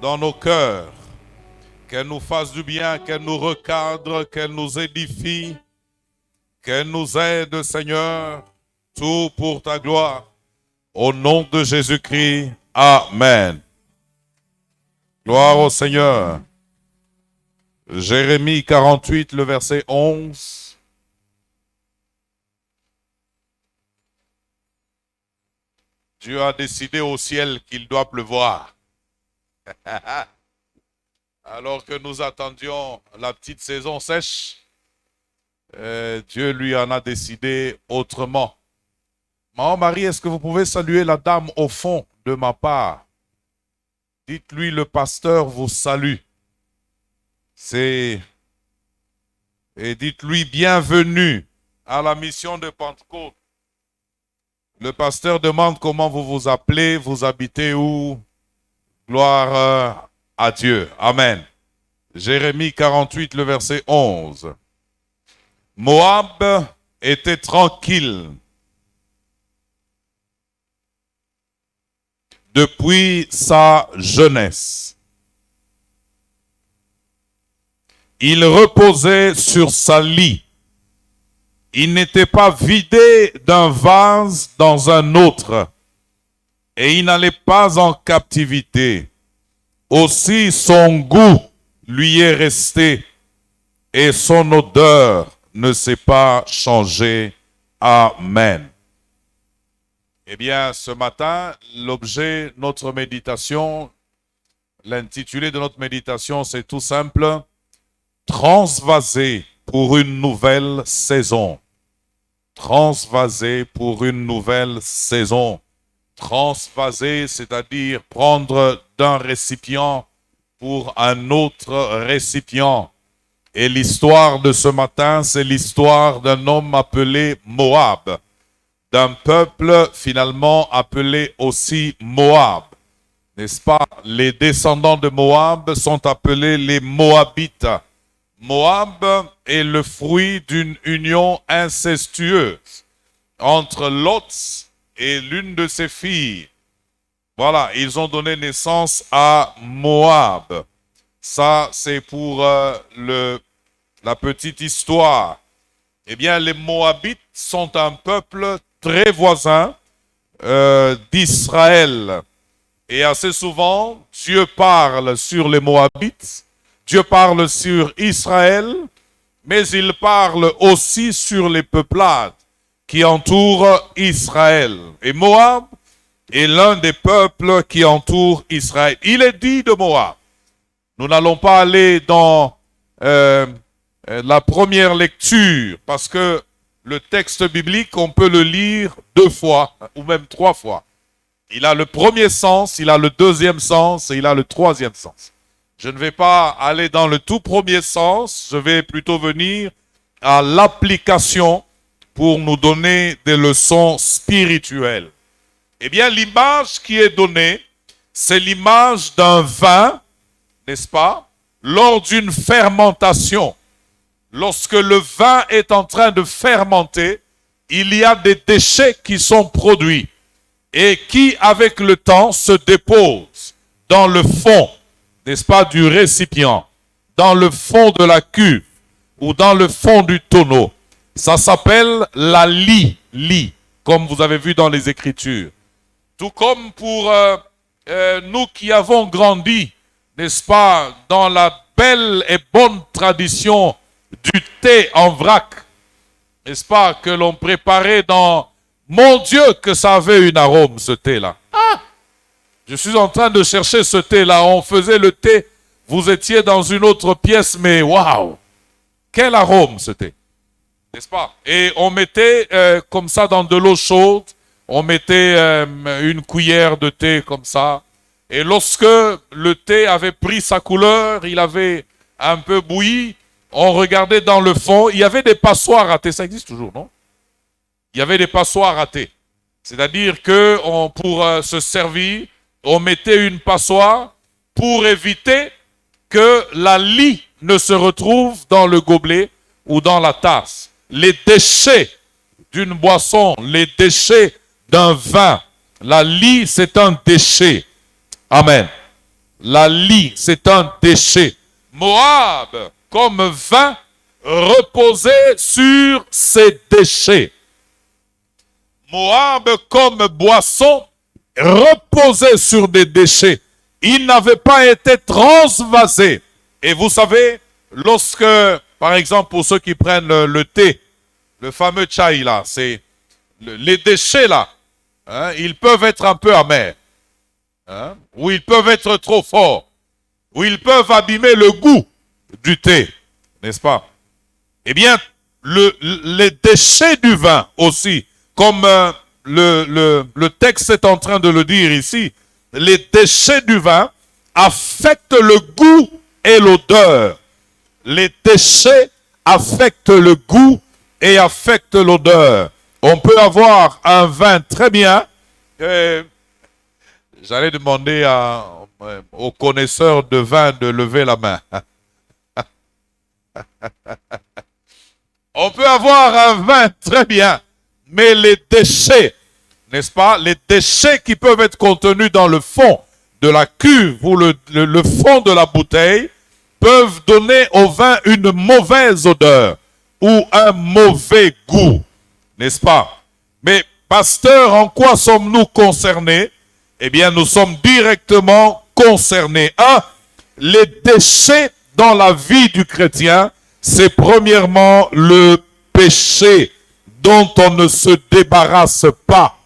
dans nos cœurs, qu'elle nous fasse du bien, qu'elle nous recadre, qu'elle nous édifie, qu'elle nous aide, Seigneur, tout pour ta gloire. Au nom de Jésus-Christ, Amen. Gloire au Seigneur. Jérémie 48, le verset 11. Dieu a décidé au ciel qu'il doit pleuvoir. Alors que nous attendions la petite saison sèche, Dieu lui en a décidé autrement. Maman Marie, est-ce que vous pouvez saluer la dame au fond de ma part? Dites-lui, le pasteur vous salue. Et dites-lui, bienvenue à la mission de Pentecôte. Le pasteur demande comment vous vous appelez, vous habitez où? Gloire à Dieu. Amen. Jérémie 48, le verset 11. Moab était tranquille depuis sa jeunesse. Il reposait sur sa lie. Il n'était pas vidé d'un vase dans un autre. Et il n'allait pas en captivité. Aussi son goût lui est resté et son odeur ne s'est pas changée. Amen. Eh bien, ce matin, l'objet de notre méditation, l'intitulé de notre méditation, c'est tout simple: transvaser pour une nouvelle saison. Transvaser pour une nouvelle saison. Transvaser, c'est-à-dire prendre d'un récipient pour un autre récipient. Et l'histoire de ce matin, c'est l'histoire d'un homme appelé Moab, d'un peuple finalement appelé aussi Moab. N'est-ce pas? Les descendants de Moab sont appelés les Moabites. Moab est le fruit d'une union incestueuse entre Lot et l'une de ses filles. Voilà, ils ont donné naissance à Moab. Ça, c'est pour la petite histoire. Eh bien, les Moabites sont un peuple très voisin d'Israël. Et assez souvent, Dieu parle sur les Moabites, Dieu parle sur Israël, mais il parle aussi sur les peuplades qui entourent Israël. Et Moab est l'un des peuples qui entourent Israël. Il est dit de Moab. Nous n'allons pas aller dans la première lecture parce que le texte biblique, on peut le lire 2 fois ou même 3 fois. Il a le premier sens, il a le deuxième sens et il a le troisième sens. Je ne vais pas aller dans le tout premier sens, je vais plutôt venir à l'application pour nous donner des leçons spirituelles. Eh bien, l'image qui est donnée, c'est l'image d'un vin, n'est-ce pas, lors d'une fermentation. Lorsque le vin est en train de fermenter, il y a des déchets qui sont produits et qui, avec le temps, se déposent dans le fond, n'est-ce pas, du récipient, dans le fond de la cuve ou dans le fond du tonneau. Ça s'appelle la lie, comme vous avez vu dans les Écritures. Tout comme pour nous qui avons grandi, n'est-ce pas, dans la belle et bonne tradition du thé en vrac, n'est-ce pas, que l'on préparait dans... Mon Dieu, que ça avait une arôme, ce thé-là. Ah! Je suis en train de chercher ce thé-là. On faisait le thé, vous étiez dans une autre pièce, mais waouh! Quel arôme, ce thé! N'est-ce pas? Et on mettait comme ça dans de l'eau chaude, on mettait une cuillère de thé comme ça. Et lorsque le thé avait pris sa couleur, il avait un peu bouilli, on regardait dans le fond, il y avait des passoires à thé. Ça existe toujours, non? Il y avait des passoires à thé. C'est-à-dire que pour se servir, on mettait une passoire pour éviter que la lie ne se retrouve dans le gobelet ou dans la tasse. Les déchets d'une boisson, les déchets d'un vin, la lie, c'est un déchet. Amen. Lie, c'est un déchet. Moab, comme vin, reposait sur ses déchets. Moab, comme boisson, reposait sur des déchets. Il n'avait pas été transvasé. Et vous savez, lorsque, par exemple, pour ceux qui prennent le thé, le fameux chai là, c'est les déchets là, hein, ils peuvent être un peu amers, hein, ou ils peuvent être trop forts, ou ils peuvent abîmer le goût du thé, n'est-ce pas? Eh bien, les déchets du vin aussi, comme le texte est en train de le dire ici, les déchets du vin affectent le goût et l'odeur. Les déchets affectent le goût et affectent l'odeur. On peut avoir un vin très bien. J'allais demander aux connaisseurs de vin de lever la main. On peut avoir un vin très bien, mais les déchets, n'est-ce pas? Les déchets qui peuvent être contenus dans le fond de la cuve ou le fond de la bouteille peuvent donner au vin une mauvaise odeur ou un mauvais goût, n'est-ce pas? Mais pasteur, en quoi sommes-nous concernés? Eh bien, nous sommes directement concernés. Les déchets dans la vie du chrétien, c'est premièrement le péché dont on ne se débarrasse pas.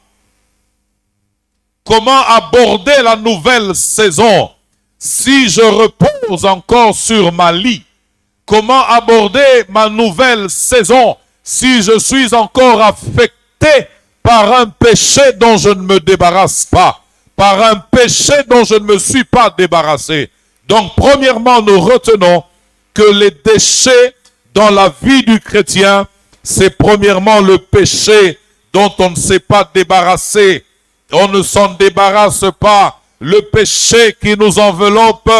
Comment aborder la nouvelle saison si je repose encore sur ma lie? Comment aborder ma nouvelle saison si je suis encore affecté par un péché dont je ne me débarrasse pas, par un péché dont je ne me suis pas débarrassé? Donc, premièrement, nous retenons que les déchets dans la vie du chrétien, c'est premièrement le péché dont on ne s'est pas débarrassé. On ne s'en débarrasse pas. Le péché qui nous enveloppe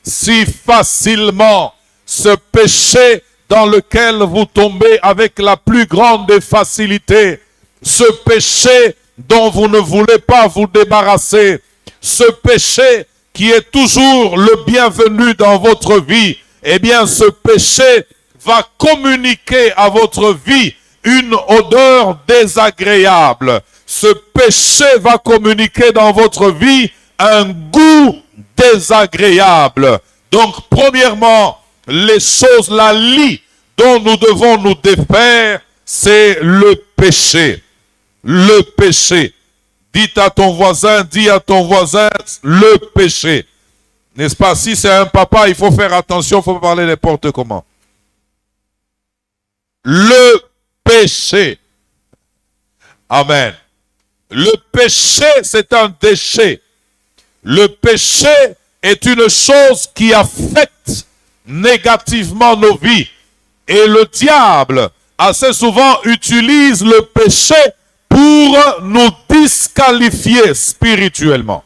si facilement. Ce péché dans lequel vous tombez avec la plus grande des facilités. Ce péché dont vous ne voulez pas vous débarrasser. Ce péché qui est toujours le bienvenu dans votre vie. Eh bien, ce péché va communiquer à votre vie une odeur désagréable. Ce péché va communiquer dans votre vie un goût désagréable. Donc, premièrement, les choses, la lie dont nous devons nous défaire, c'est le péché. Le péché. Dites à ton voisin, dis à ton voisin, le péché. N'est-ce pas? Si c'est un papa, il faut faire attention, il faut pas parler n'importe comment. Le péché. Amen. Le péché, c'est un déchet. Le péché est une chose qui affecte négativement nos vies. Et le diable, assez souvent, utilise le péché pour nous disqualifier spirituellement.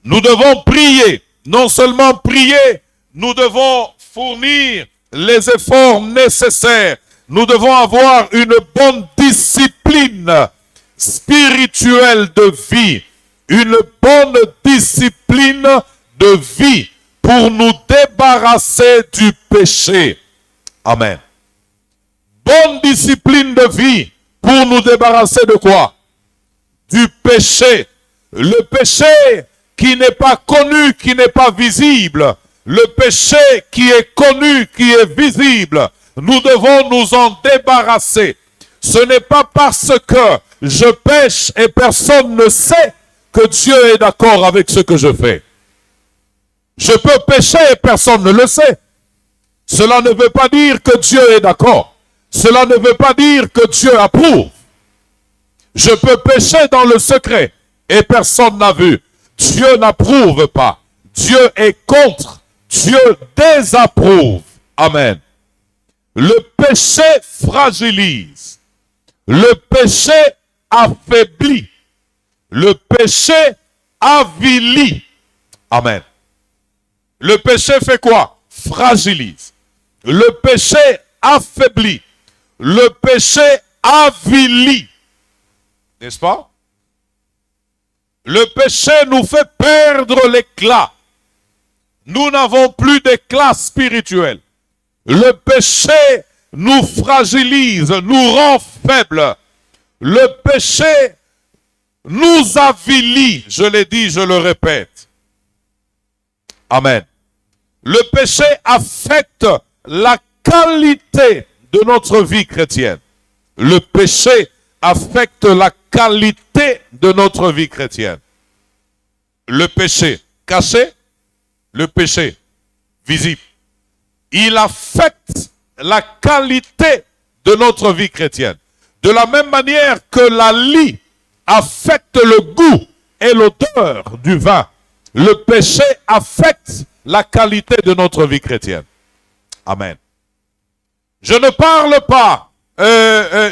Nous devons prier. Non seulement prier, nous devons fournir les efforts nécessaires. Nous devons avoir une bonne discipline spirituelle de vie. Une bonne discipline de vie pour nous débarrasser du péché. Amen. Bonne discipline de vie pour nous débarrasser de quoi? Du péché. Le péché qui n'est pas connu, qui n'est pas visible. Le péché qui est connu, qui est visible. Nous devons nous en débarrasser. Ce n'est pas parce que je pêche et personne ne sait que Dieu est d'accord avec ce que je fais. Je peux pécher et personne ne le sait. Cela ne veut pas dire que Dieu est d'accord. Cela ne veut pas dire que Dieu approuve. Je peux pécher dans le secret et personne n'a vu. Dieu n'approuve pas. Dieu est contre. Dieu désapprouve. Amen. Le péché fragilise. Le péché affaiblit. Le péché avilit. Amen. Le péché fait quoi? Fragilise. Le péché affaiblit. Le péché avilit. N'est-ce pas? Le péché nous fait perdre l'éclat. Nous n'avons plus d'éclat spirituel. Le péché nous fragilise, nous rend faibles. Le péché nous avilit. Je l'ai dit, je le répète. Amen. Le péché affecte la qualité de notre vie chrétienne. Le péché affecte la qualité de notre vie chrétienne. Le péché caché, le péché visible. Il affecte la qualité de notre vie chrétienne. De la même manière que la lie affecte le goût et l'odeur du vin, le péché affecte la qualité de notre vie chrétienne. Amen. Je ne parle pas,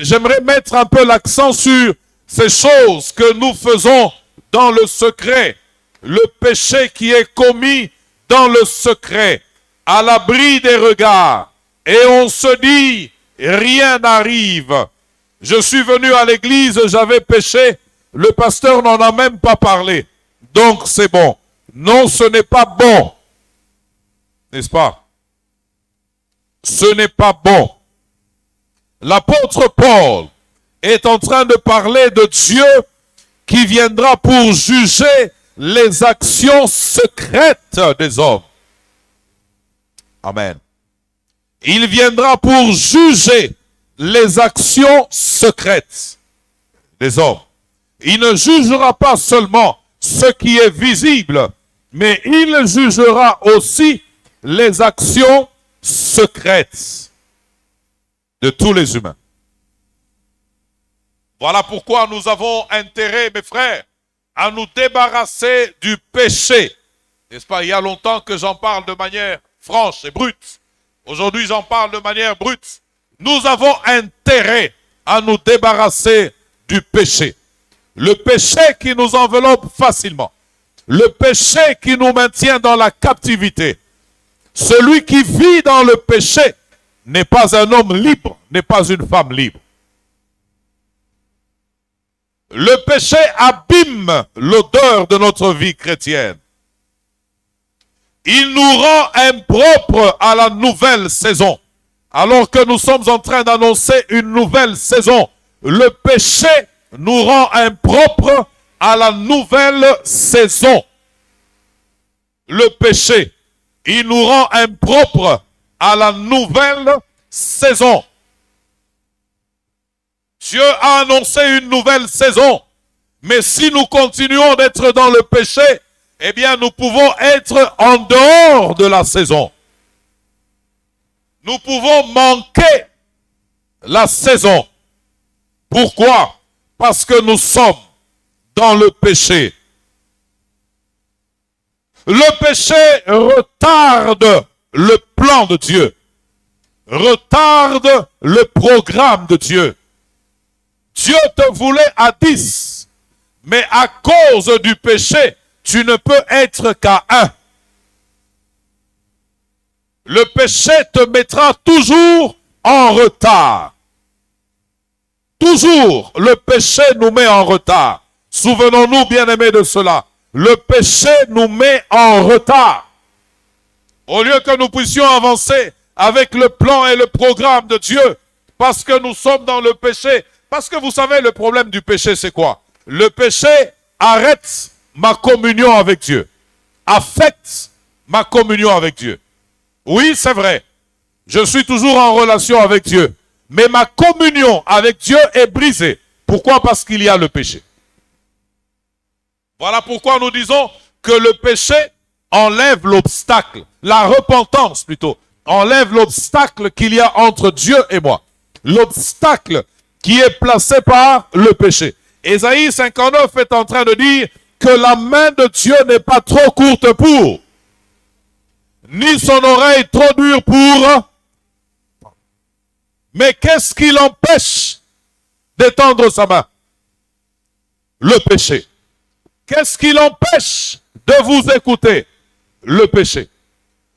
j'aimerais mettre un peu l'accent sur ces choses que nous faisons dans le secret. Le péché qui est commis dans le secret, à l'abri des regards. Et on se dit, rien n'arrive. Je suis venu à l'église, j'avais péché, le pasteur n'en a même pas parlé. Donc c'est bon. Non, ce n'est pas bon. N'est-ce pas? Ce n'est pas bon. L'apôtre Paul est en train de parler de Dieu qui viendra pour juger les actions secrètes des hommes. Amen. Il viendra pour juger les actions secrètes des hommes. Il ne jugera pas seulement ce qui est visible, mais il jugera aussi les actions secrètes de tous les humains. Voilà pourquoi nous avons intérêt, mes frères, à nous débarrasser du péché. N'est-ce pas? Il y a longtemps que j'en parle de manière franche et brute. Aujourd'hui, j'en parle de manière brute. Nous avons intérêt à nous débarrasser du péché. Le péché qui nous enveloppe facilement. Le péché qui nous maintient dans la captivité. Celui qui vit dans le péché n'est pas un homme libre, n'est pas une femme libre. Le péché abîme l'odeur de notre vie chrétienne. Il nous rend impropres à la nouvelle saison. Alors que nous sommes en train d'annoncer une nouvelle saison, le péché nous rend impropres à la nouvelle saison. Le péché, il nous rend impropres à la nouvelle saison. Dieu a annoncé une nouvelle saison. Mais si nous continuons d'être dans le péché, eh bien nous pouvons être en dehors de la saison. Nous pouvons manquer la saison. Pourquoi? Parce que nous sommes dans le péché. Le péché retarde le plan de Dieu, retarde le programme de Dieu. Dieu te voulait à 10, mais à cause du péché, tu ne peux être qu'à 1. Le péché te mettra toujours en retard. Toujours, le péché nous met en retard. Souvenons-nous, bien-aimés, de cela. Le péché nous met en retard. Au lieu que nous puissions avancer avec le plan et le programme de Dieu, parce que nous sommes dans le péché. Parce que vous savez, le problème du péché, c'est quoi? Le péché arrête ma communion avec Dieu. Affecte ma communion avec Dieu. Oui, c'est vrai. Je suis toujours en relation avec Dieu. Mais ma communion avec Dieu est brisée. Pourquoi? Parce qu'il y a le péché. Voilà pourquoi nous disons que le péché enlève l'obstacle. La repentance, plutôt, enlève l'obstacle qu'il y a entre Dieu et moi. L'obstacle qui est placé par le péché. Ésaïe 59 est en train de dire que la main de Dieu n'est pas trop courte pour, ni son oreille trop dure pour. Mais qu'est-ce qui l'empêche d'étendre sa main? Le péché. Qu'est-ce qui l'empêche de vous écouter? Le péché.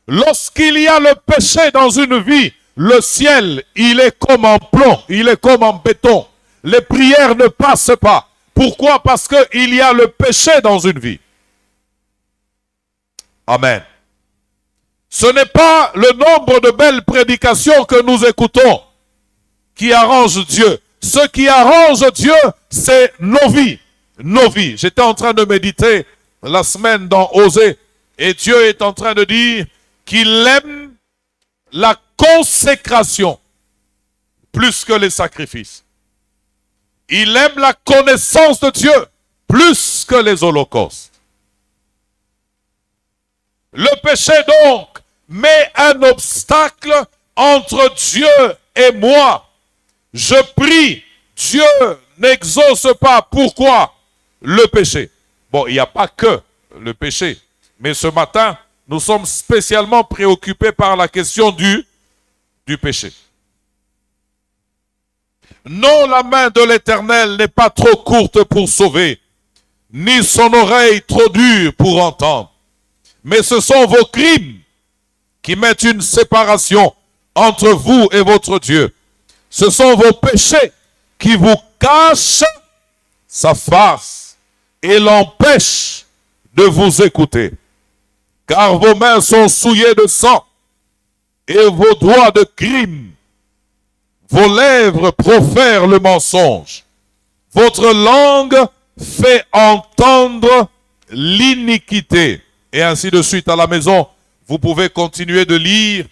Lorsqu'il y a le péché dans une vie, le ciel, il est comme en plomb, il est comme en béton. Les prières ne passent pas Pourquoi? Parce qu'il y a le péché dans une vie. Amen. Ce n'est pas le nombre de belles prédications que nous écoutons qui arrange Dieu. Ce qui arrange Dieu, c'est nos vies. Nos vies. J'étais en train de méditer la semaine dans Osée et Dieu est en train de dire qu'il aime la consécration plus que les sacrifices. Il aime la connaissance de Dieu plus que les holocaustes. Le péché donc met un obstacle entre Dieu et moi. Je prie, Dieu n'exauce pas. Pourquoi? Le péché. Bon, il n'y a pas que le péché. Mais ce matin, nous sommes spécialement préoccupés par la question du péché. Non, la main de l'Éternel n'est pas trop courte pour sauver, ni son oreille trop dure pour entendre. Mais ce sont vos crimes qui mettent une séparation entre vous et votre Dieu. Ce sont vos péchés qui vous cachent sa face et l'empêchent de vous écouter. Car vos mains sont souillées de sang et vos doigts de crime. Vos lèvres profèrent le mensonge. Votre langue fait entendre l'iniquité. Et ainsi de suite à la maison. Vous pouvez continuer de lire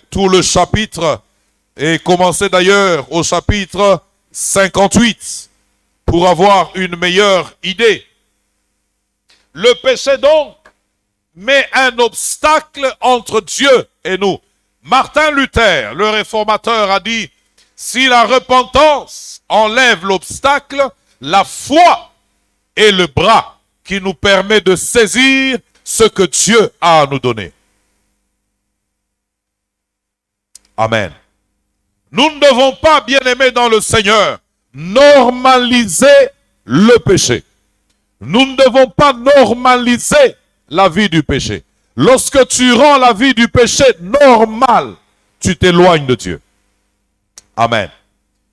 tout le chapitre et commencer d'ailleurs au chapitre 58 pour avoir une meilleure idée. Le péché donc met un obstacle entre Dieu et nous. Martin Luther, le réformateur, a dit, si la repentance enlève l'obstacle, la foi est le bras qui nous permet de saisir ce que Dieu a à nous donner. Amen. Nous ne devons pas, bien-aimés dans le Seigneur, normaliser le péché. Nous ne devons pas normaliser la vie du péché. Lorsque tu rends la vie du péché normale, tu t'éloignes de Dieu. Amen.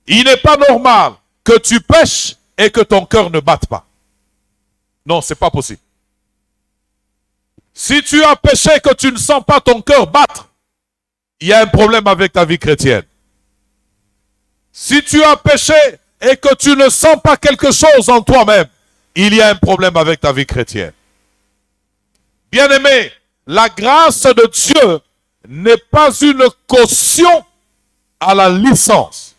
Il n'est pas normal que tu pêches et que ton cœur ne batte pas. Non, c'est pas possible. Si tu as péché et que tu ne sens pas ton cœur battre, il y a un problème avec ta vie chrétienne. Si tu as péché et que tu ne sens pas quelque chose en toi-même, il y a un problème avec ta vie chrétienne. Bien-aimé, la grâce de Dieu n'est pas une caution à la licence.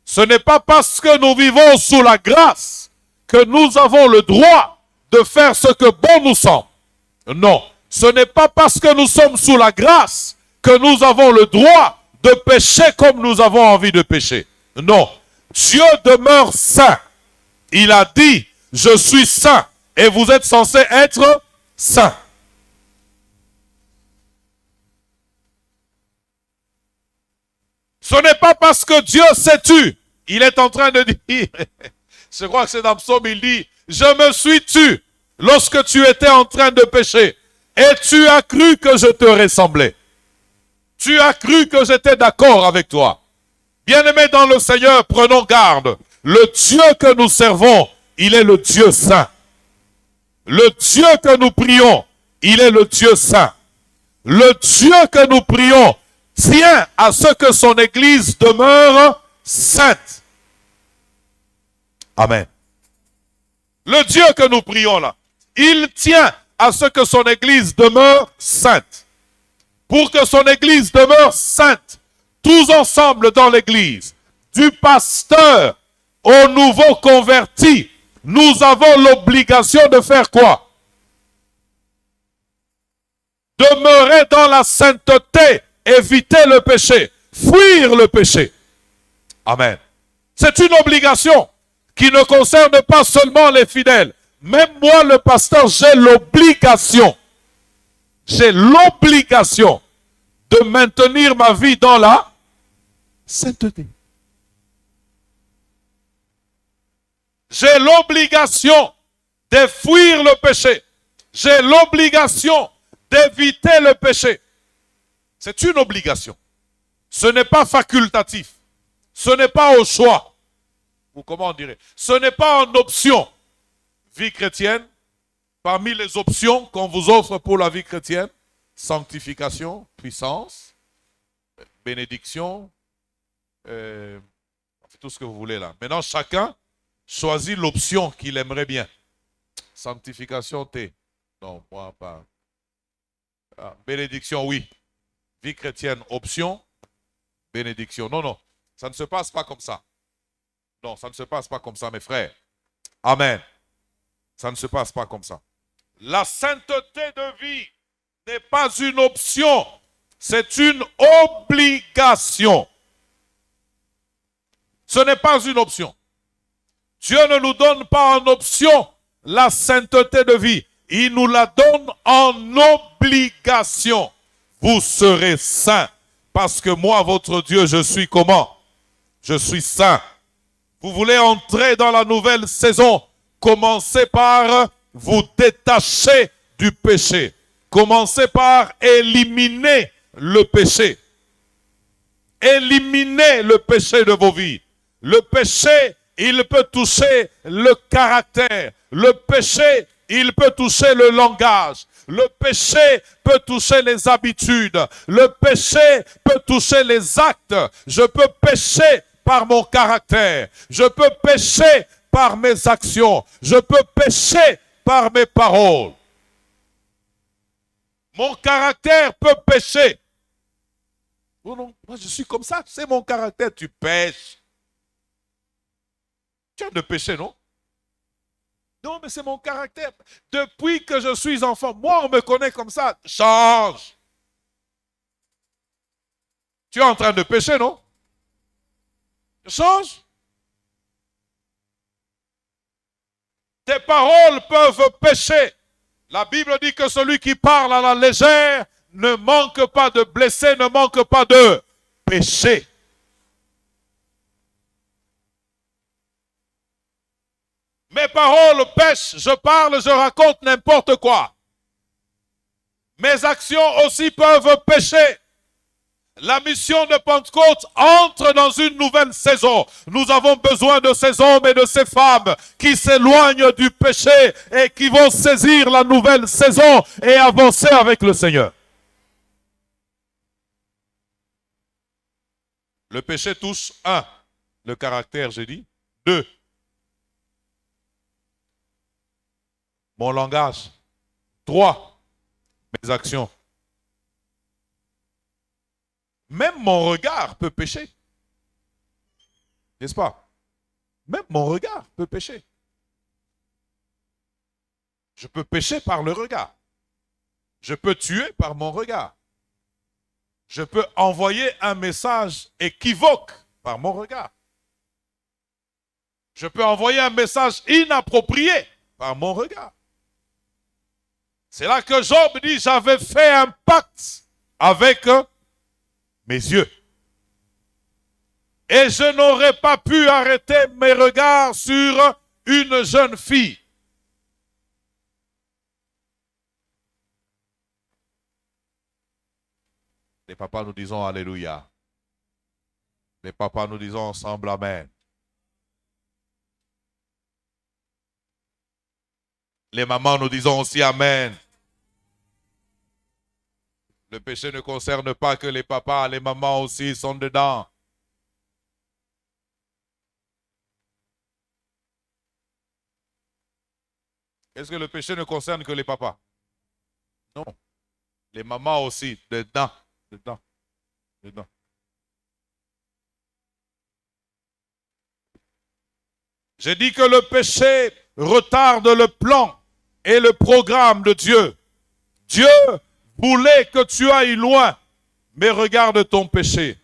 Ce n'est pas parce que nous vivons sous la grâce que nous avons le droit de faire ce que bon nous semble. Non, ce n'est pas parce que nous sommes sous la grâce que nous avons le droit de pécher comme nous avons envie de pécher. Non, Dieu demeure saint. Il a dit, je suis saint et vous êtes censés être saints. Ce n'est pas parce que Dieu s'est tu. Il est en train de dire, je crois que c'est dans Psaume, il dit, je me suis tu lorsque tu étais en train de pécher et tu as cru que je te ressemblais. Tu as cru que j'étais d'accord avec toi. Bien-aimés dans le Seigneur, prenons garde. Le Dieu que nous servons, il est le Dieu saint. Le Dieu que nous prions, il est le Dieu saint. Le Dieu que nous prions tient à ce que son Église demeure sainte. Amen. Le Dieu que nous prions là, il tient à ce que son Église demeure sainte. Pour que son Église demeure sainte, tous ensemble dans l'Église, du pasteur au nouveau converti, nous avons l'obligation de faire quoi? Demeurer dans la sainteté, éviter le péché, fuir le péché. Amen. C'est une obligation qui ne concerne pas seulement les fidèles. Même moi, le pasteur, j'ai l'obligation de maintenir ma vie dans la sainteté. J'ai l'obligation de fuir le péché. J'ai l'obligation d'éviter le péché. C'est une obligation. Ce n'est pas facultatif. Ce n'est pas au choix. ou comment on dirait. Ce n'est pas en option. Vie chrétienne, parmi les options qu'on vous offre pour la vie chrétienne, sanctification, puissance, bénédiction, c'est tout ce que vous voulez là. Maintenant, chacun choisit l'option qu'il aimerait bien. Sanctification, T. Non, moi pas. Ah, bénédiction, oui. Vie chrétienne, option. Bénédiction. Non, non. Ça ne se passe pas comme ça. Non, ça ne se passe pas comme ça, mes frères. Amen. Ça ne se passe pas comme ça. La sainteté de vie n'est pas une option. C'est une obligation. Ce n'est pas une option. Dieu ne nous donne pas en option la sainteté de vie. Il nous la donne en obligation. Vous serez saints. Parce que moi, votre Dieu, je suis comment? Je suis saint. Vous voulez entrer dans la nouvelle saison? Commencez par vous détacher du péché. Commencez par éliminer le péché. Éliminez le péché de vos vies. Le péché, il peut toucher le caractère. Le péché, il peut toucher le langage. Le péché peut toucher les habitudes. Le péché peut toucher les actes. Je peux pécher par mon caractère. Je peux pécher par mes actions. Je peux pécher par mes paroles. Mon caractère peut pécher. Oh non, moi je suis comme ça. C'est mon caractère. Tu pêches. Tu as de péché, non? Non, mais c'est mon caractère. Depuis que je suis enfant, moi, on me connaît comme ça. Change. Tu es en train de pécher, non? Change. Tes paroles peuvent pécher. La Bible dit que celui qui parle à la légère ne manque pas de blesser, ne manque pas de pécher. Mes paroles pêchent, je parle, je raconte n'importe quoi. Mes actions aussi peuvent pécher. La mission de Pentecôte entre dans une nouvelle saison. Nous avons besoin de ces hommes et de ces femmes qui s'éloignent du péché et qui vont saisir la nouvelle saison et avancer avec le Seigneur. Le péché touche, 1, le caractère, j'ai dit. 2, mon langage. 3, mes actions. Même mon regard peut pécher. N'est-ce pas? Même mon regard peut pécher. Je peux pécher par le regard. Je peux tuer par mon regard. Je peux envoyer un message équivoque par mon regard. Je peux envoyer un message inapproprié par mon regard. C'est là que Job dit, j'avais fait un pacte avec mes yeux. Et je n'aurais pas pu arrêter mes regards sur une jeune fille. Les papas, nous disons Alléluia. Les papas, nous disons ensemble Amen. Les mamans, nous disons aussi Amen. Le péché ne concerne pas que les papas, les mamans aussi sont dedans. Est-ce que le péché ne concerne que les papas? Non. Les mamans aussi, dedans, dedans, dedans. J'ai dit que le péché retarde le plan et le programme de Dieu. Dieu voulait que tu ailles loin, mais regarde ton péché.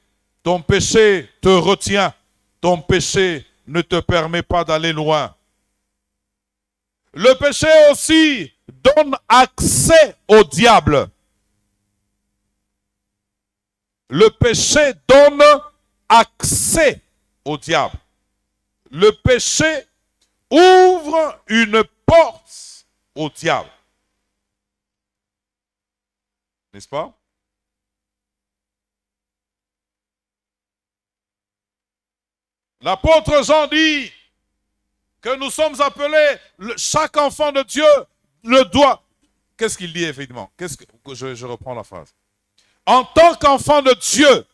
Ton péché te retient. Ton péché ne te permet pas d'aller loin. Le péché aussi donne accès au diable. Le péché donne accès au diable. Le péché ouvre une porte au diable. N'est-ce pas? L'apôtre Jean dit, que nous sommes appelés, chaque enfant de Dieu le doit. Qu'est-ce qu'il dit effectivement? Je reprends la phrase. En tant qu'enfant de Dieu,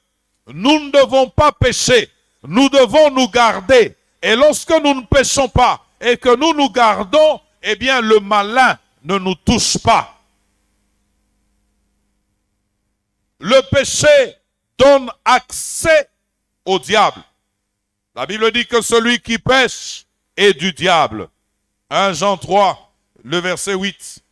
nous ne devons pas pécher. Nous devons nous garder. Et lorsque nous ne péchons pas et que nous nous gardons, eh bien le malin ne nous touche pas. Le péché donne accès au diable. La Bible dit que celui qui pêche est du diable. 1 Jean 3, le verset 8.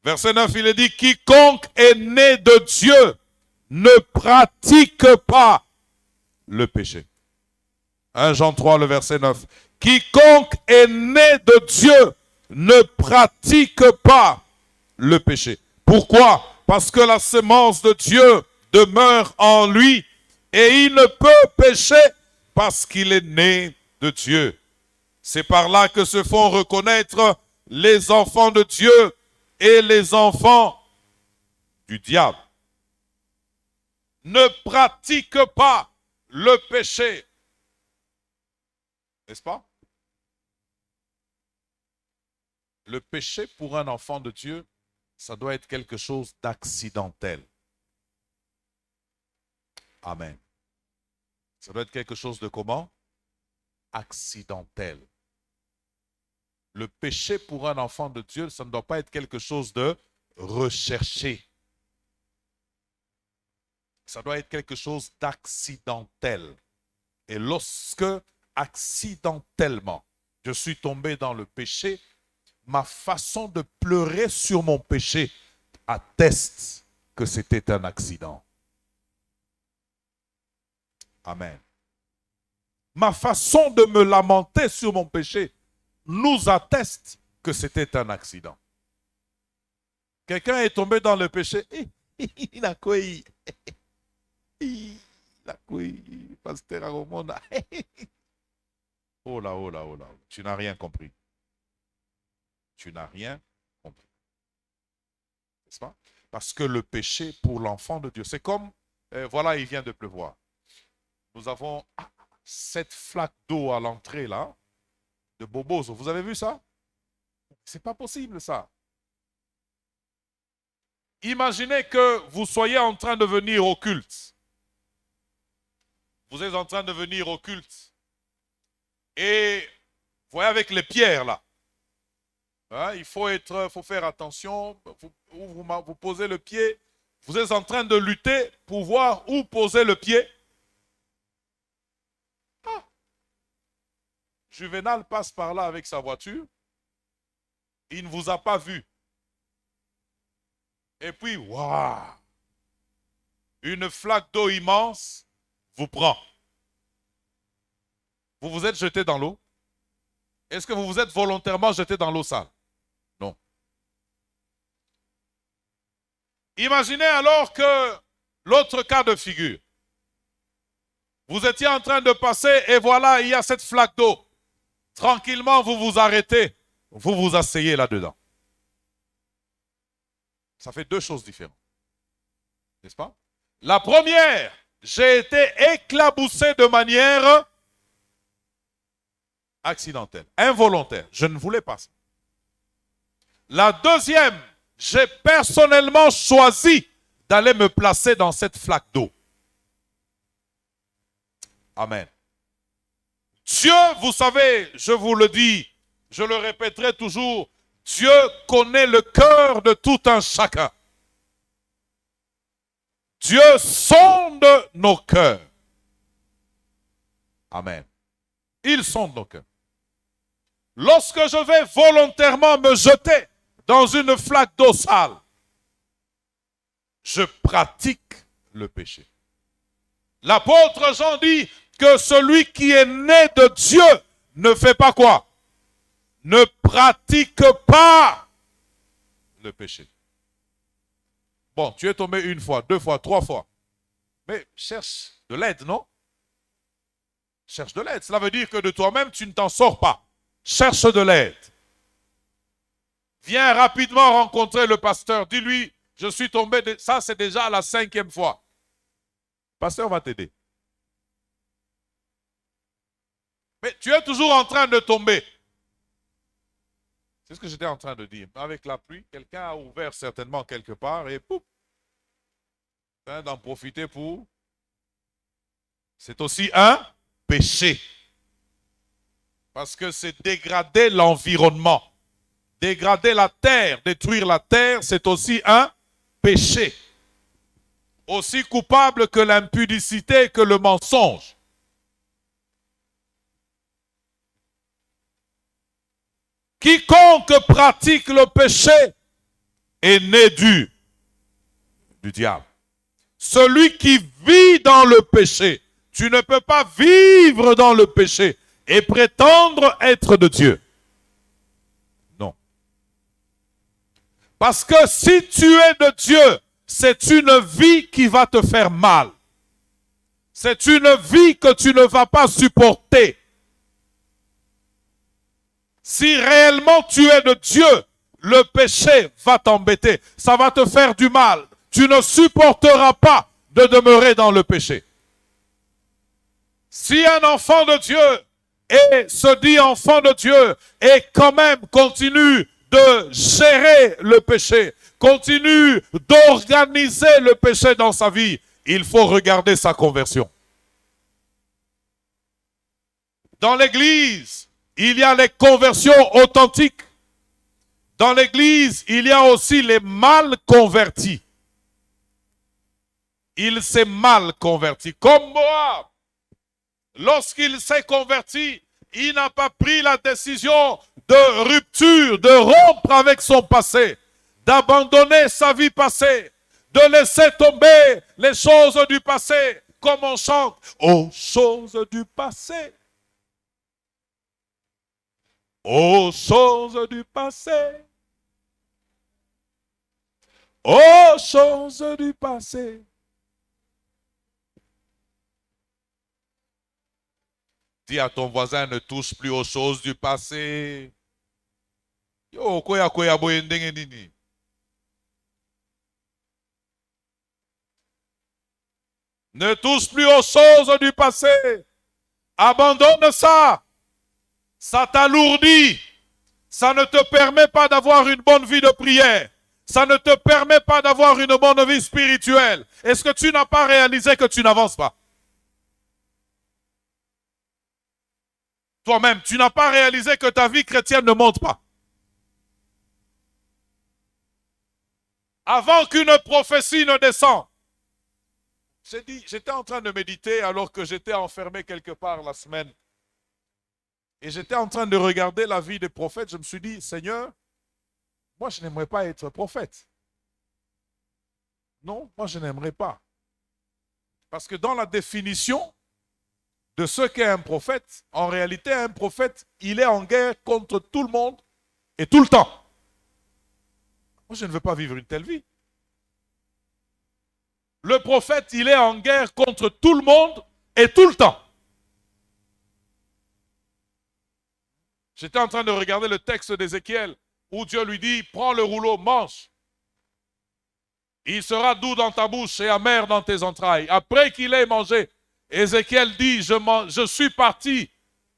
Verset 9, il est dit, quiconque est né de Dieu ne pratique pas le péché. 1 Jean 3, le verset 9. Quiconque est né de Dieu ne pratique pas le péché. Pourquoi? Parce que la semence de Dieu demeure en lui et il ne peut pécher parce qu'il est né de Dieu. C'est par là que se font reconnaître les enfants de Dieu et les enfants du diable. Ne pratique pas le péché. N'est-ce pas? Le péché pour un enfant de Dieu, ça doit être quelque chose d'accidentel. Amen. Ça doit être quelque chose de comment? Accidentel. Le péché pour un enfant de Dieu, ça ne doit pas être quelque chose de recherché. Ça doit être quelque chose d'accidentel. Et lorsque, accidentellement, je suis tombé dans le péché, ma façon de pleurer sur mon péché atteste que c'était un accident. Amen. Ma façon de me lamenter sur mon péché nous atteste que c'était un accident. Quelqu'un est tombé dans le péché. Il a quoi? Il a quoi? Pasteur Aromona. Oh là, oh là, oh là. Tu n'as rien compris. Tu n'as rien compris. N'est-ce pas? Parce que le péché pour l'enfant de Dieu, c'est comme, voilà, il vient de pleuvoir. Nous avons cette flaque d'eau à l'entrée là, de Bobozo. Vous avez vu ça? C'est pas possible ça. Imaginez que vous soyez en train de venir au culte. Vous êtes en train de venir au culte. Et vous voyez avec les pierres là. Hein, il faut faire attention. Vous posez le pied. Vous êtes en train de lutter pour voir où poser le pied. Ah. Juvenal passe par là avec sa voiture. Il ne vous a pas vu. Et puis, waouh! Une flaque d'eau immense vous prend. Vous vous êtes jeté dans l'eau. Est-ce que vous vous êtes volontairement jeté dans l'eau sale? Non. Imaginez alors que l'autre cas de figure. Vous étiez en train de passer et voilà, il y a cette flaque d'eau. Tranquillement, vous vous arrêtez. Vous vous asseyez là-dedans. Ça fait deux choses différentes. N'est-ce pas? La première, j'ai été éclaboussé de manière accidentelle, involontaire. Je ne voulais pas ça. La deuxième, j'ai personnellement choisi d'aller me placer dans cette flaque d'eau. Amen. Dieu, vous savez, je vous le dis, je le répéterai toujours, Dieu connaît le cœur de tout un chacun. Dieu sonde nos cœurs. Amen. Il sonde nos cœurs. Lorsque je vais volontairement me jeter dans une flaque d'eau sale, je pratique le péché. L'apôtre Jean dit que celui qui est né de Dieu ne fait pas quoi? Ne pratique pas le péché. Bon, tu es tombé une fois, deux fois, trois fois. Mais cherche de l'aide, non? Cherche de l'aide. Cela veut dire que de toi-même, tu ne t'en sors pas. Cherche de l'aide. Viens rapidement rencontrer le pasteur. Dis-lui, je suis tombé, ça c'est déjà la 5e fois. Le pasteur va t'aider. Mais tu es toujours en train de tomber. C'est ce que j'étais en train de dire. Avec la pluie, quelqu'un a ouvert certainement quelque part et pouf, d'en profiter pour... C'est aussi un péché. Parce que c'est dégrader l'environnement. Dégrader la terre, détruire la terre, c'est aussi un péché. Aussi coupable que l'impudicité, que le mensonge. Quiconque pratique le péché est né du diable. Celui qui vit dans le péché, tu ne peux pas vivre dans le péché et prétendre être de Dieu. Non. Parce que si tu es de Dieu, c'est une vie qui va te faire mal. C'est une vie que tu ne vas pas supporter. Si réellement tu es de Dieu, le péché va t'embêter. Ça va te faire du mal. Tu ne supporteras pas de demeurer dans le péché. Si un enfant de Dieu et se dit enfant de Dieu et quand même continue de gérer le péché, continue d'organiser le péché dans sa vie, il faut regarder sa conversion. Dans l'église, il y a les conversions authentiques. Dans l'église, il y a aussi les mal convertis. Il s'est mal converti. Comme Moab, lorsqu'il s'est converti, il n'a pas pris la décision de rupture, de rompre avec son passé, d'abandonner sa vie passée, de laisser tomber les choses du passé, comme on chante, aux choses du passé. Aux choses du passé. Aux choses du passé. Dis à ton voisin, ne touche plus aux choses du passé. Yo, koya boyendenge nini. Ne touche plus aux choses du passé. Abandonne ça. Ça t'alourdit. Ça ne te permet pas d'avoir une bonne vie de prière. Ça ne te permet pas d'avoir une bonne vie spirituelle. Est-ce que tu n'as pas réalisé que tu n'avances pas? Toi-même, tu n'as pas réalisé que ta vie chrétienne ne monte pas. Avant qu'une prophétie ne descende. J'étais en train de méditer alors que j'étais enfermé quelque part la semaine. Et j'étais en train de regarder la vie des prophètes. Je me suis dit, Seigneur, moi je n'aimerais pas être prophète. Non, moi je n'aimerais pas. Parce que dans la définition de ce qu'est un prophète, en réalité un prophète, il est en guerre contre tout le monde et tout le temps. Moi je ne veux pas vivre une telle vie. Le prophète, il est en guerre contre tout le monde et tout le temps. J'étais en train de regarder le texte d'Ézéchiel où Dieu lui dit, prends le rouleau, mange. Il sera doux dans ta bouche et amer dans tes entrailles. Après qu'il ait mangé, Ézéchiel dit, je suis parti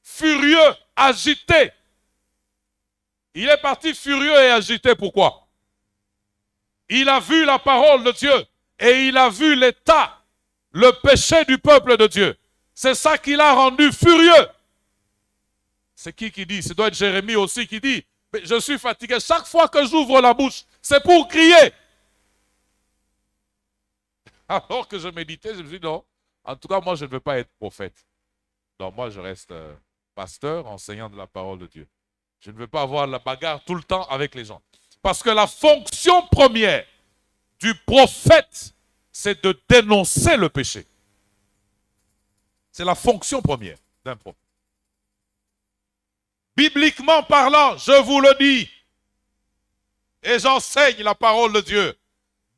furieux, agité. Il est parti furieux et agité. Pourquoi? Il a vu la parole de Dieu et il a vu l'état, le péché du peuple de Dieu. C'est ça qui l'a rendu furieux. C'est qui dit? Ce doit être Jérémie aussi qui dit, mais je suis fatigué. Chaque fois que j'ouvre la bouche, c'est pour crier. Alors que je méditais, je me suis dit, non, en tout cas, moi, je ne veux pas être prophète. Donc, moi, je reste pasteur, enseignant de la parole de Dieu. Je ne veux pas avoir la bagarre tout le temps avec les gens. Parce que la fonction première du prophète, c'est de dénoncer le péché. C'est la fonction première d'un prophète. Bibliquement parlant, je vous le dis, et j'enseigne la parole de Dieu.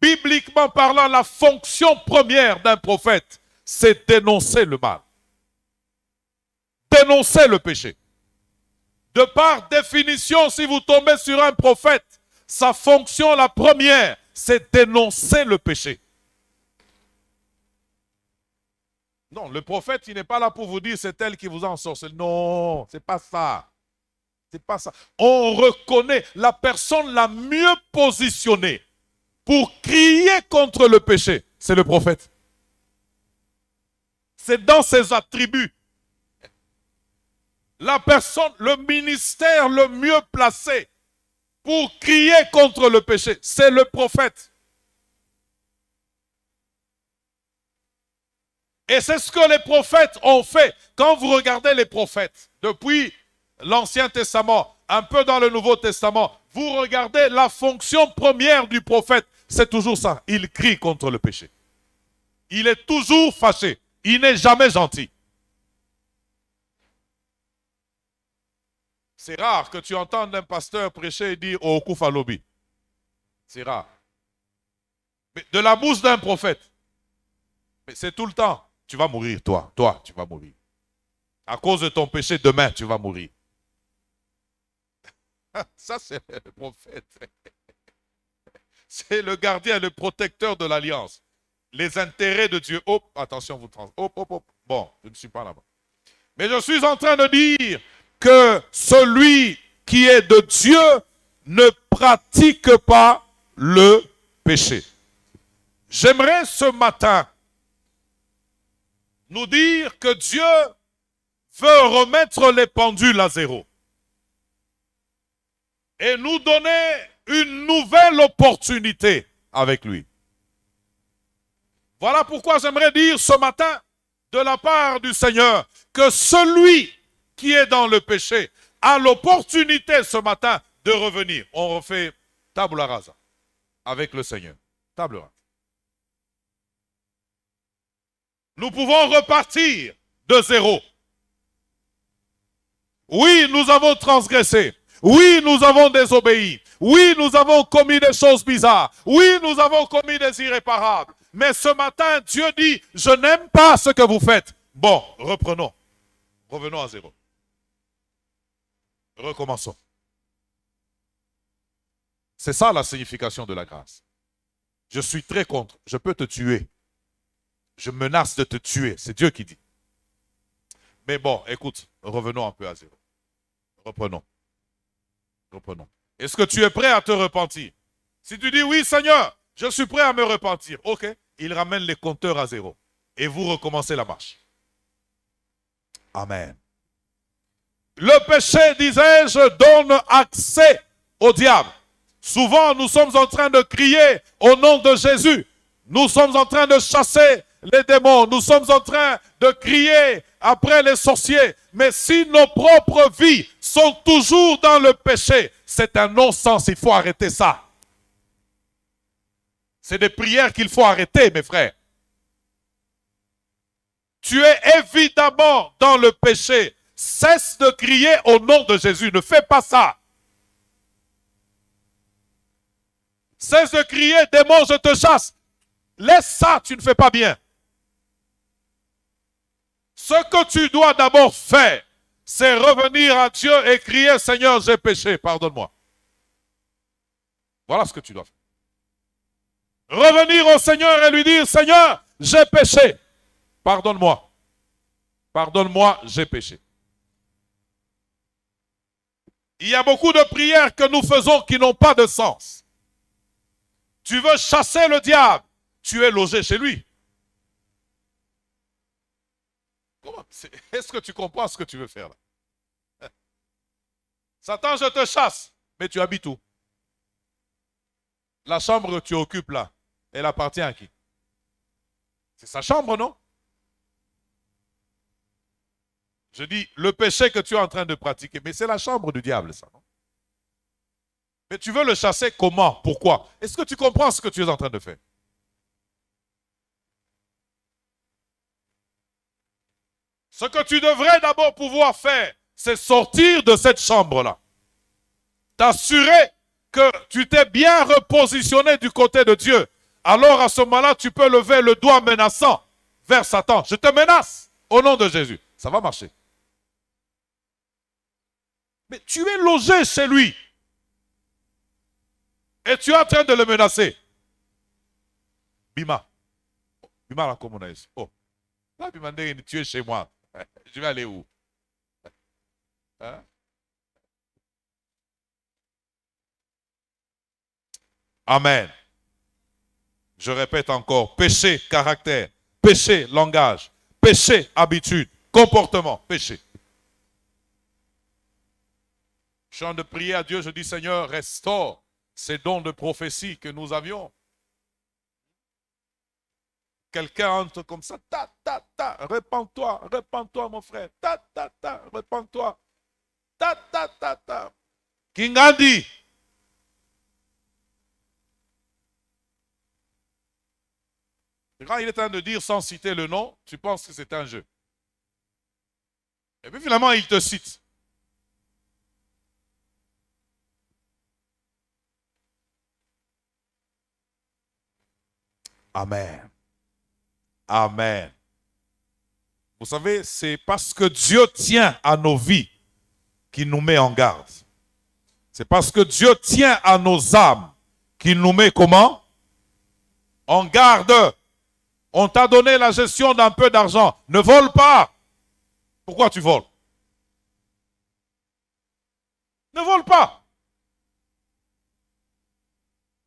Bibliquement parlant, la fonction première d'un prophète, c'est dénoncer le mal. Dénoncer le péché. De par définition, si vous tombez sur un prophète, sa fonction la première, c'est dénoncer le péché. Non, le prophète, il n'est pas là pour vous dire c'est elle qui vous a ensorcelé. Non, c'est pas ça. C'est pas ça. On reconnaît la personne la mieux positionnée pour crier contre le péché. C'est le prophète. C'est dans ses attributs. La personne, le ministère le mieux placé pour crier contre le péché, c'est le prophète. Et c'est ce que les prophètes ont fait. Quand vous regardez les prophètes, depuis l'Ancien Testament, un peu dans le Nouveau Testament, vous regardez la fonction première du prophète. C'est toujours ça. Il crie contre le péché. Il est toujours fâché. Il n'est jamais gentil. C'est rare que tu entendes un pasteur prêcher et dire au Koufalobi. C'est rare. Mais de la bouche d'un prophète. Mais c'est tout le temps. Tu vas mourir, toi. Toi, tu vas mourir. À cause de ton péché, demain, tu vas mourir. Ça, c'est le prophète. C'est le gardien, le protecteur de l'alliance. Les intérêts de Dieu. Hop, attention, vous trans. Hop, hop, hop. Bon, je ne suis pas là-bas. Mais je suis en train de dire que celui qui est de Dieu ne pratique pas le péché. J'aimerais ce matin nous dire que Dieu veut remettre les pendules à zéro et nous donner une nouvelle opportunité avec lui. Voilà pourquoi j'aimerais dire ce matin, de la part du Seigneur, que celui qui est dans le péché a l'opportunité ce matin de revenir. On refait tabula rasa avec le Seigneur. Table rase. Nous pouvons repartir de zéro. Oui, nous avons transgressé. Oui, nous avons désobéi. Oui, nous avons commis des choses bizarres. Oui, nous avons commis des irréparables. Mais ce matin, Dieu dit, je n'aime pas ce que vous faites. Bon, reprenons. Revenons à zéro. Recommençons. C'est ça la signification de la grâce. Je suis très contre. Je peux te tuer. Je menace de te tuer. C'est Dieu qui dit. Mais bon, écoute, revenons un peu à zéro. Reprenons. Reprenons. Est-ce que tu es prêt à te repentir? Si tu dis oui, Seigneur, je suis prêt à me repentir. Ok, il ramène les compteurs à zéro. Et vous recommencez la marche. Amen. Le péché, disais-je, donne accès au diable. Souvent, nous sommes en train de crier au nom de Jésus. Nous sommes en train de chasser les démons. Nous sommes en train de crier après les sorciers. Mais si nos propres vies sont toujours dans le péché, c'est un non-sens. Il faut arrêter ça. C'est des prières qu'il faut arrêter, mes frères. Tu es évidemment dans le péché. Cesse de crier au nom de Jésus. Ne fais pas ça. Cesse de crier, démon, je te chasse. Laisse ça, tu ne fais pas bien. Ce que tu dois d'abord faire, c'est revenir à Dieu et crier, Seigneur, j'ai péché, pardonne-moi. Voilà ce que tu dois faire. Revenir au Seigneur et lui dire, Seigneur, j'ai péché, pardonne-moi. Pardonne-moi, j'ai péché. Il y a beaucoup de prières que nous faisons qui n'ont pas de sens. Tu veux chasser le diable, tu es logé chez lui. Est-ce que tu comprends ce que tu veux faire là? Satan, je te chasse, mais tu habites où? La chambre que tu occupes là, elle appartient à qui? C'est sa chambre, non? Je dis, le péché que tu es en train de pratiquer, mais c'est la chambre du diable, ça, non? Mais tu veux le chasser comment? Pourquoi? Est-ce que tu comprends ce que tu es en train de faire? Ce que tu devrais d'abord pouvoir faire, c'est sortir de cette chambre-là. T'assurer que tu t'es bien repositionné du côté de Dieu. Alors à ce moment-là, tu peux lever le doigt menaçant vers Satan. Je te menace au nom de Jésus. Ça va marcher. Mais tu es logé chez lui. Et tu es en train de le menacer. Bima. Bima la communaise. Oh. Là, il m'a dit, tu es chez moi. Je vais aller où? Hein? Amen. Je répète encore, péché, caractère, péché, langage, péché, habitude, comportement, péché. Je suis en train de prier à Dieu, je dis Seigneur, restaure ces dons de prophétie que nous avions. Quelqu'un entre comme ça, ta, ta, ta, repens-toi mon frère, ta, ta, ta, repens-toi, ta, ta, ta, ta. Kingandi. Quand il est en train de dire sans citer le nom, tu penses que c'est un jeu. Et puis finalement, il te cite. Amen. Amen. Vous savez, c'est parce que Dieu tient à nos vies qu'il nous met en garde. C'est parce que Dieu tient à nos âmes qu'il nous met comment? En garde. On t'a donné la gestion d'un peu d'argent. Ne vole pas. Pourquoi tu voles? Ne vole pas.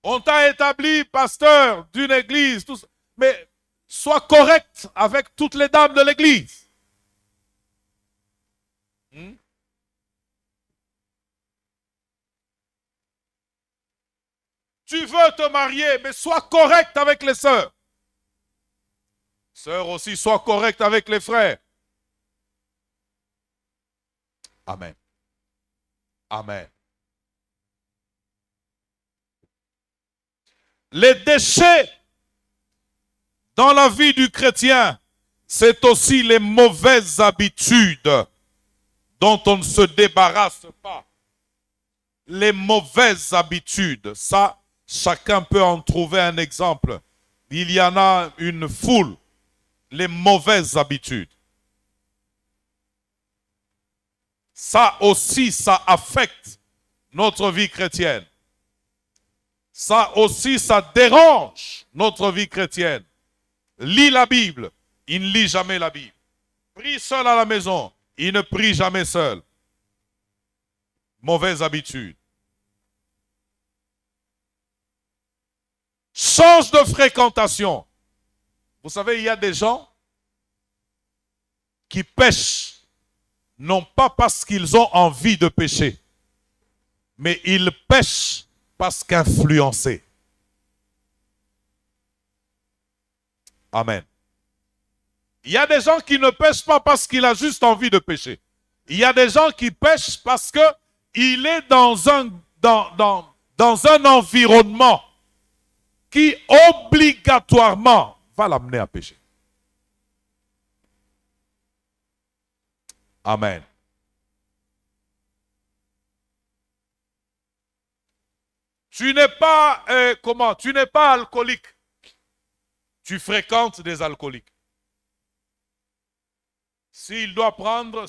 On t'a établi pasteur d'une église. Tout ça. Mais sois correct avec toutes les dames de l'église. Tu veux te marier, mais sois correct avec les sœurs. Sœurs aussi, sois correct avec les frères. Amen. Amen. Les déchets dans la vie du chrétien, c'est aussi les mauvaises habitudes dont on ne se débarrasse pas. Les mauvaises habitudes, ça, chacun peut en trouver un exemple. Il y en a une foule. Les mauvaises habitudes. Ça aussi, ça affecte notre vie chrétienne. Ça aussi, ça dérange notre vie chrétienne. Lis la Bible, il ne lit jamais la Bible. Prie seul à la maison, il ne prie jamais seul. Mauvaise habitude. Change de fréquentation. Vous savez, il y a des gens qui pêchent, non pas parce qu'ils ont envie de pécher, mais ils pêchent parce qu'influencés. Amen. Il y a des gens qui ne pêchent pas parce qu'il a juste envie de pécher. Il y a des gens qui pêchent parce qu'il est dans un environnement qui obligatoirement va l'amener à pécher. Amen. Tu n'es pas, tu n'es pas alcoolique. Tu fréquentes des alcooliques. S'il doit prendre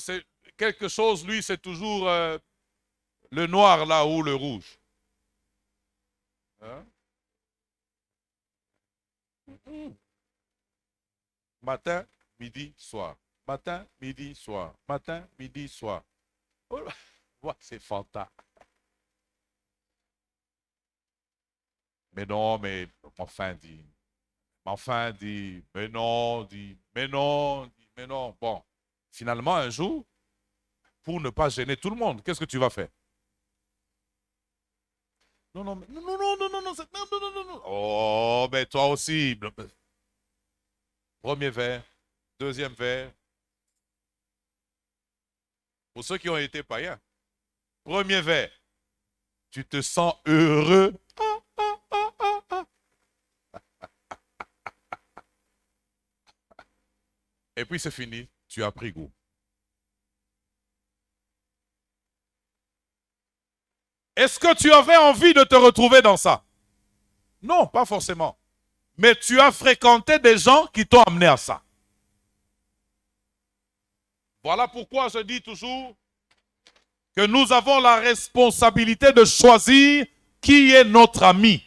quelque chose, lui, c'est toujours le noir là ou le rouge. Hein? Matin, midi, soir. Matin, midi, soir. Matin, midi, soir. Oh, c'est fantastique. Mais non, mais enfin dit. Mais non, mais non, mais non. Bon, finalement, un jour, pour ne pas gêner tout le monde, qu'est-ce que tu vas faire? Non, non, non, non, non, non, non, non, non, non, non, non. Oh, mais toi aussi. Premier verre, deuxième verre. Pour ceux qui ont été païens. Premier verre. Tu te sens heureux. Et puis c'est fini. Tu as pris goût. Est-ce que tu avais envie de te retrouver dans ça? Non, pas forcément. Mais tu as fréquenté des gens qui t'ont amené à ça. Voilà pourquoi je dis toujours que nous avons la responsabilité de choisir qui est notre ami.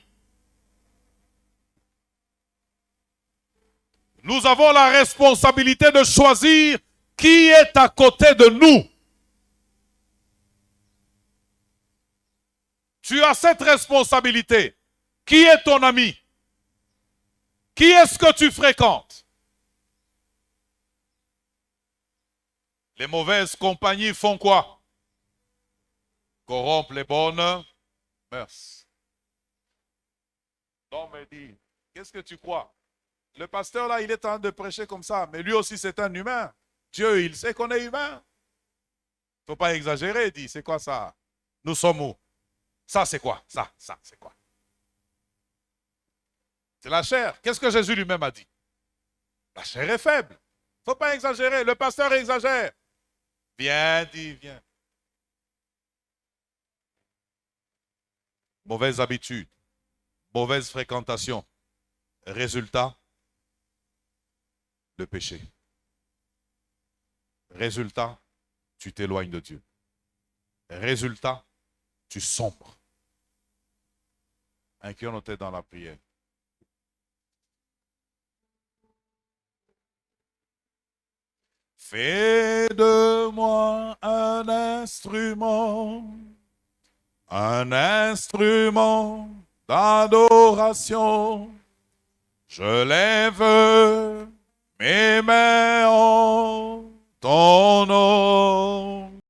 Nous avons la responsabilité de choisir qui est à côté de nous. Tu as cette responsabilité. Qui est ton ami? Qui est-ce que tu fréquentes? Les mauvaises compagnies font quoi? Corrompent les bonnes mœurs. Non, mais dis, qu'est-ce que tu crois? Le pasteur là, il est en train de prêcher comme ça, mais lui aussi c'est un humain. Dieu, il sait qu'on est humain. Il ne faut pas exagérer, dit, c'est quoi ça? Nous sommes où? Ça c'est quoi? Ça c'est quoi? C'est la chair. Qu'est-ce que Jésus lui-même a dit? La chair est faible. Il ne faut pas exagérer. Le pasteur exagère. Viens, dit, viens. Mauvaise habitude. Mauvaise fréquentation. Résultat, le péché. Résultat, tu t'éloignes de Dieu. Résultat, tu sombres. Inclinons nos têtes dans la prière. Fais de moi un instrument d'adoration. Je lève mes mains en ton nom.